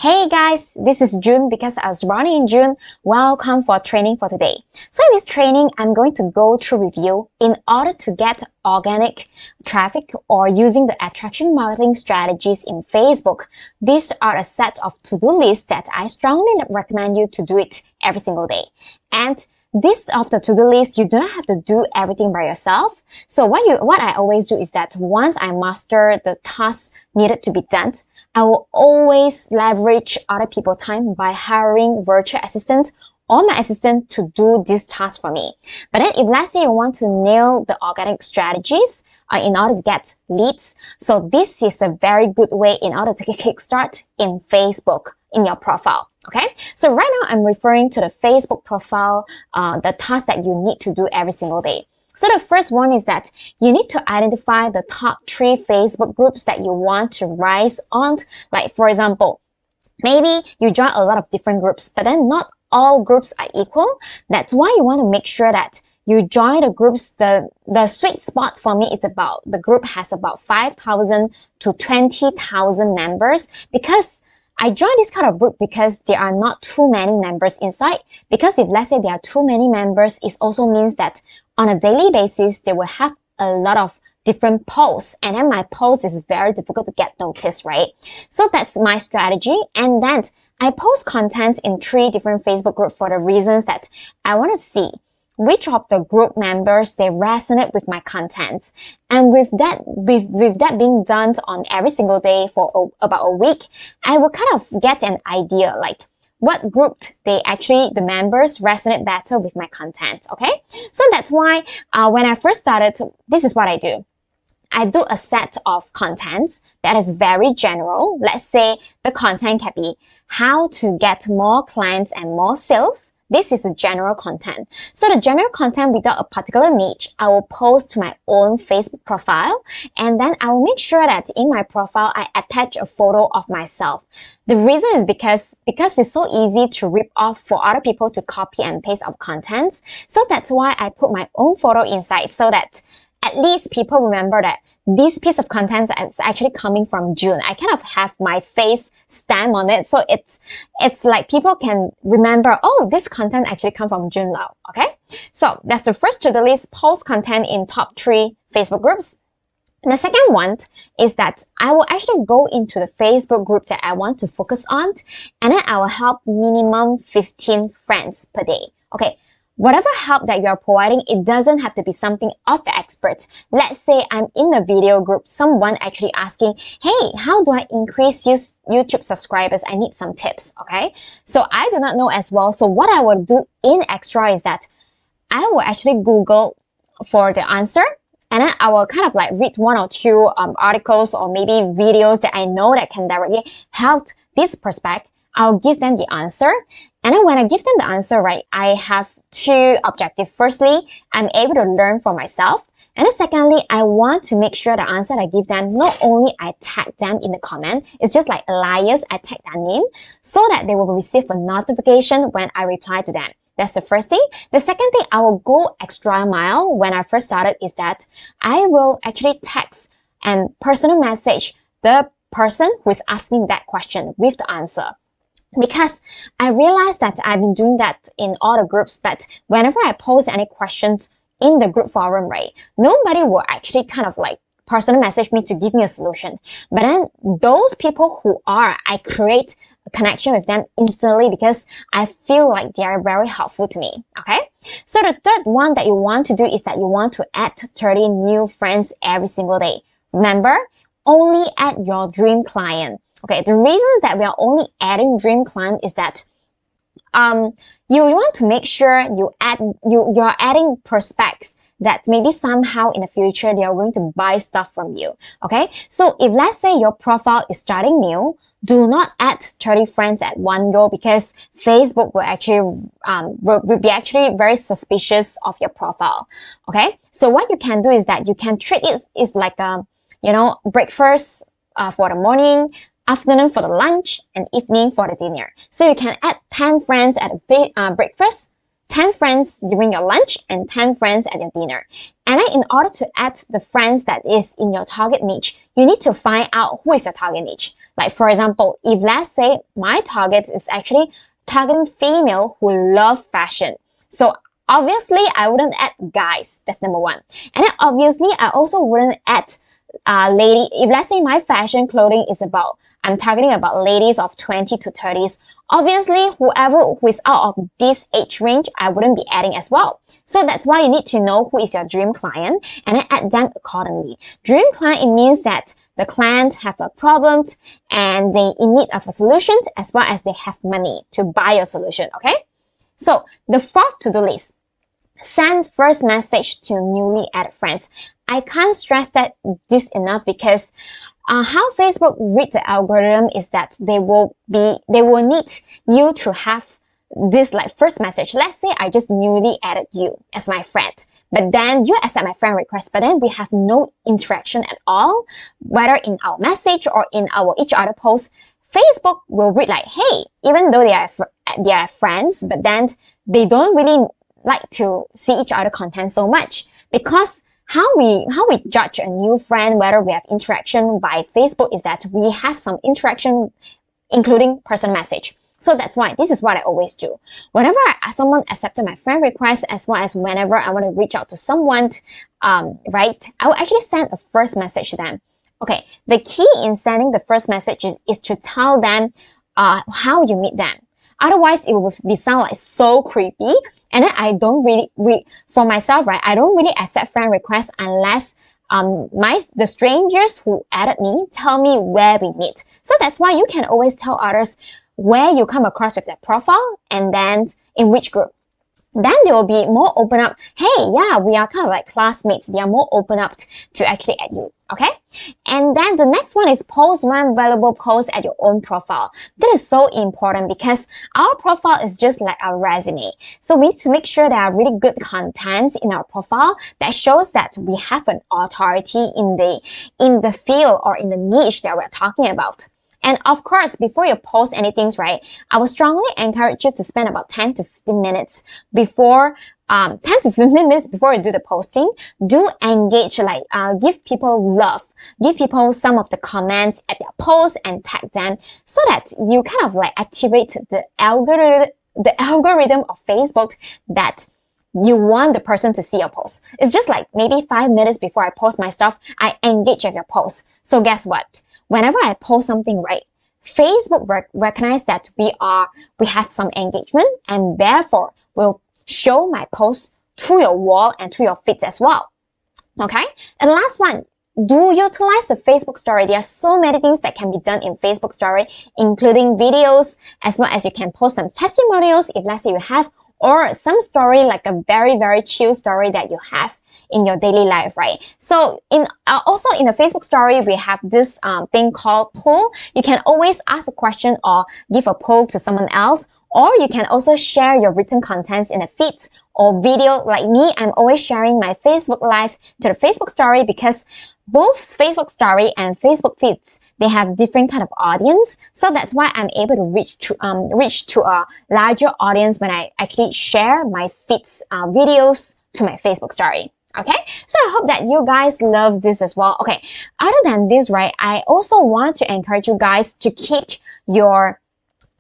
Hey guys, this is June because I was born in June. Welcome for training for today. So in this training, I'm going to go through review in order to get organic traffic or using the attraction marketing strategies in Facebook. These are a set of to-do lists that I strongly recommend you to do it every single day. And this of the to-do list, you do not have to do everything by yourself. So what I always do is that once I master the tasks needed to be done, I will always leverage other people's time by hiring virtual assistants or my assistant to do this task for me. But then if let's say you want to nail the organic strategies in order to get leads, so this is a very good way in order to kickstart in Facebook in your profile. Okay, so right now I'm referring to the Facebook profile, the task that you need to do every single day. So the first one is that you need to identify the top 3 Facebook groups that you want to rise on. Like for example, maybe you join a lot of different groups, but then not all groups are equal. That's why you want to make sure that you join the groups. The sweet spot for me is about the group has about 5,000 to 20,000 members, because I joined this kind of group because there are not too many members inside. Because if let's say there are too many members, it also means that on a daily basis, they will have a lot of different posts, and then my post is very difficult to get noticed, right? So that's my strategy. And then I post content in 3 different Facebook groups for the reasons that I want to see which of the group members they resonate with my content. And with that being done on every single day for about a week, I will kind of get an idea like what group the members resonate better with my content. Okay, so that's why when I first started, this is what I do. I do a set of contents that is very general. Let's say the content can be how to get more clients and more sales. This is a general content. So the general content without a particular niche, I will post to my own Facebook profile, and then I will make sure that in my profile, I attach a photo of myself. The reason is because it's so easy to rip off for other people to copy and paste of contents. So that's why I put my own photo inside, so that at least people remember that this piece of content is actually coming from June. I kind of have my face stamp on it. So it's like people can remember, oh, this content actually come from June now. Okay. So that's the first to the list, post content in top 3 Facebook groups. The second one is that I will actually go into the Facebook group that I want to focus on, and then I will help minimum 15 friends per day. Okay. Whatever help that you are providing, it doesn't have to be something of the expert. Let's say I'm in a video group, someone actually asking, hey, how do I increase YouTube subscribers? I need some tips, okay? So I do not know as well. So what I will do in extra is that I will actually Google for the answer, and then I will kind of like read 1 or 2 articles or maybe videos that I know that can directly help this prospect. I'll give them the answer. And then when I give them the answer, right, I have 2 objectives. Firstly, I'm able to learn for myself. And then secondly, I want to make sure the answer I give them, not only I tag them in the comment, it's just like alias, I tag their name, so that they will receive a notification when I reply to them. That's the first thing. The second thing, I will go extra mile when I first started is that I will actually text and personal message the person who is asking that question with the answer. Because I realized that I've been doing that in all the groups, but whenever I post any questions in the group forum, right, nobody will actually kind of like personal message me to give me a solution. But then those people who are, I create a connection with them instantly because I feel like they are very helpful to me. Okay. So the third one that you want to do is that you want to add 30 new friends every single day. Remember, only add your dream client. Okay, the reasons that we are only adding dream client is that you want to make sure you're adding prospects that maybe somehow in the future they are going to buy stuff from you. Okay, so if let's say your profile is starting new, do not add 30 friends at one go, because Facebook will actually will be actually very suspicious of your profile. Okay, so what you can do is that you can treat it is like a breakfast for the morning, afternoon for the lunch, and evening for the dinner. So you can add 10 friends at breakfast, 10 friends during your lunch, and 10 friends at your dinner. And then in order to add the friends that is in your target niche, you need to find out who is your target niche. Like for example, if let's say my target is actually targeting female who love fashion. So obviously I wouldn't add guys. That's number one. And then obviously I also wouldn't add lady. If let's say my fashion clothing is about, I'm targeting about ladies of 20 to 30s. Obviously, whoever who is out of this age range, I wouldn't be adding as well. So that's why you need to know who is your dream client and then add them accordingly. Dream client, it means that the client have a problem and they in need of a solution as well as they have money to buy your solution, okay? So the fourth to-do list, send first message to newly added friends. I can't stress this enough because how Facebook reads the algorithm is that they will need you to have this like first message. Let's say I just newly added you as my friend, but then you accept my friend request, but then we have no interaction at all, whether in our message or in our each other post. Facebook will read like, hey, even though they are friends, but then they don't really like to see each other content so much, because how we judge a new friend, whether we have interaction by Facebook, is that we have some interaction, including person message. So that's why this is what I always do. Whenever someone accepted my friend request, as well as whenever I want to reach out to someone, right, I will actually send a first message to them. Okay, the key in sending the first message is to tell them how you meet them. Otherwise, it will sound like so creepy. And then I don't really, for myself, right, I don't really accept friend requests unless the strangers who added me tell me where we meet. So that's why you can always tell others where you come across with their profile and then in which group. Then they will be more open up. Hey, yeah, we are kind of like classmates. They are more open up to actually add you. Okay. And then the next one is post one valuable post at your own profile. That is so important because our profile is just like our resume. So we need to make sure there are really good contents in our profile that shows that we have an authority in the field or in the niche that we're talking about. And of course, before you post anything, right, I would strongly encourage you to spend about 10 to 15 minutes before 10 to 15 minutes before you do the posting. Do engage, like give people love, give people some of the comments at their post and tag them, so that you kind of like activate the algorithm of Facebook that you want the person to see your post. It's just like maybe 5 minutes before I post my stuff, I engage with your post. So guess what? Whenever I post something, right, Facebook recognize that we have some engagement and therefore will show my post through your wall and through your feeds as well. Okay. And the last one, do utilize the Facebook story. There are so many things that can be done in Facebook story, including videos, as well as you can post some testimonials if let's say you have, or some story like a very, very chill story that you have in your daily life, right? So also in the Facebook story, we have this thing called poll. You can always ask a question or give a poll to someone else, or you can also share your written contents in a feed or video. Like me, I'm always sharing my Facebook live to the Facebook story because both Facebook story and Facebook feeds, they have different kind of audience. So that's why I'm able to reach to a larger audience when I actually share my feeds videos to my Facebook story. Okay, so I hope that you guys love this as well. Okay, other than this, right, I also want to encourage you guys to keep your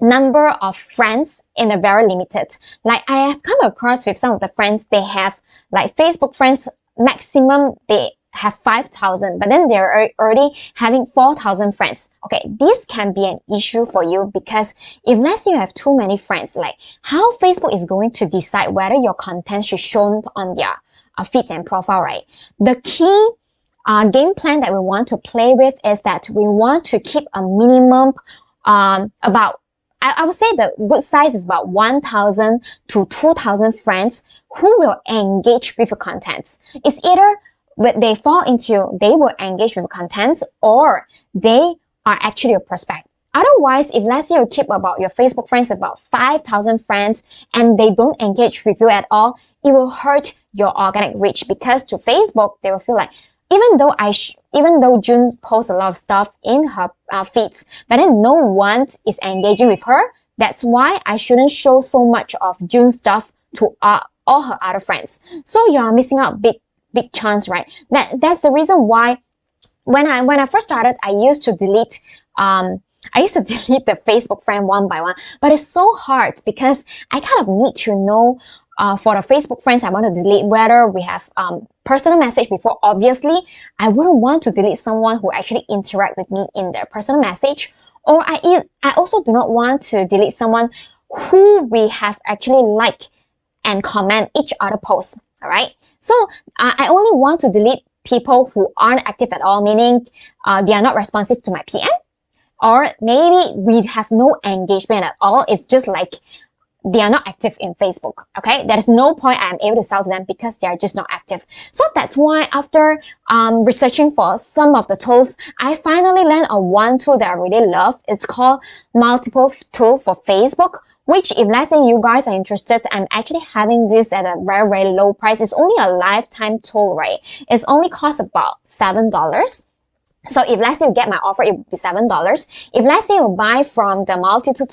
number of friends in a very limited. Like I have come across with some of the friends, they have like Facebook friends, maximum they have 5,000, but then they're already having 4,000 friends. Okay, this can be an issue for you because if let's say you have too many friends, like how Facebook is going to decide whether your content should shown on their feeds and profile, right? The key game plan that we want to play with is that we want to keep a minimum about, I would say the good size is about 1,000 to 2,000 friends who will engage with your contents. It's either they fall into, they will engage with contents or they are actually a prospect. Otherwise, if let's say you keep about your Facebook friends about 5,000 friends and they don't engage with you at all, it will hurt your organic reach because to Facebook, they will feel like, even though June posts a lot of stuff in her feeds, but then no one is engaging with her. That's why I shouldn't show so much of June's stuff to all her other friends. So you are missing out big chance, right? That's the reason why when I first started, I used to delete I used to delete the Facebook friend one by one, but it's so hard because I kind of need to know for the Facebook friends I want to delete whether we have personal message before. Obviously, I wouldn't want to delete someone who actually interact with me in their personal message, or I also do not want to delete someone who we have actually like and comment each other posts. All right, so I only want to delete people who aren't active at all, meaning they are not responsive to my PM, or maybe we have no engagement at all. It's just like they are not active in Facebook. Okay, there is no point I'm able to sell to them because they are just not active. So that's why after researching for some of the tools, I finally landed on one tool that I really love. It's called Multiple Tool for Facebook, which if let's say you guys are interested, I'm actually having this at a very, very low price. It's only a lifetime tool, right? It's only cost about $7. So if let's say you get my offer, it would be $7. If let's say you buy from the multiple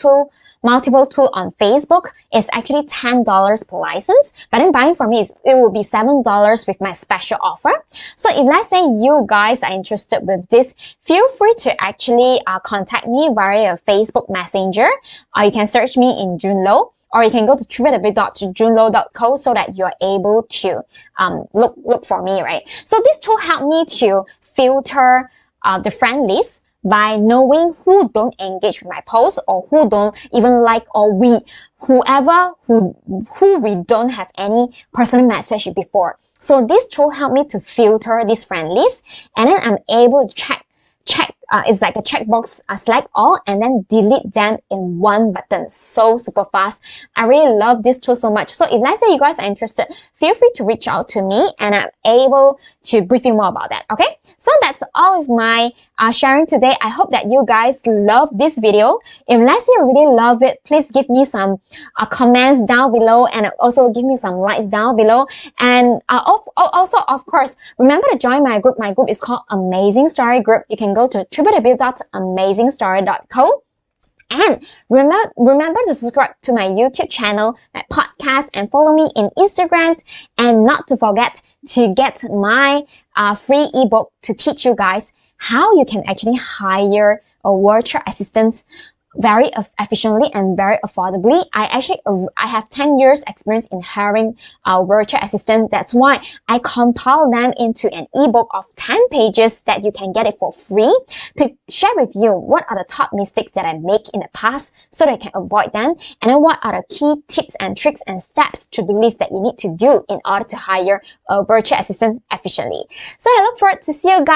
tool on Facebook, it's actually $10 per license. But then buying from me, it will be $7 with my special offer. So if let's say you guys are interested with this, feel free to actually contact me via Facebook Messenger. You can search me in Junlo, or you can go to www.junlo.co so that you're able to look for me, right? So this tool helped me to filter the friend list by knowing who don't engage with my posts, or who don't even like, or who we don't have any personal message before. So this tool helped me to filter this friend list, and then I'm able to check it's like a checkbox, select all, and then delete them in one button. So super fast. I really love this tool so much. So if let's say you guys are interested, feel free to reach out to me and I'm able to brief you more about that. Okay, so that's all of my sharing today. I hope that you guys love this video. If let's say you really love it, please give me some comments down below, and also give me some likes down below. And also, of course, remember to join my group. My group is called Amazing Story Group. You can go to www.amazingstory.co. And remember to subscribe to my YouTube channel, my podcast, and follow me in Instagram. And not to forget to get my free ebook to teach you guys how you can actually hire a virtual assistant very efficiently and very affordably. I have 10 years experience in hiring a virtual assistant. That's why I compile them into an ebook of 10 pages that you can get it for free to share with you what are the top mistakes that I make in the past so that you can avoid them, and then what are the key tips and tricks and steps to do list that you need to do in order to hire a virtual assistant efficiently. So I look forward to see you guys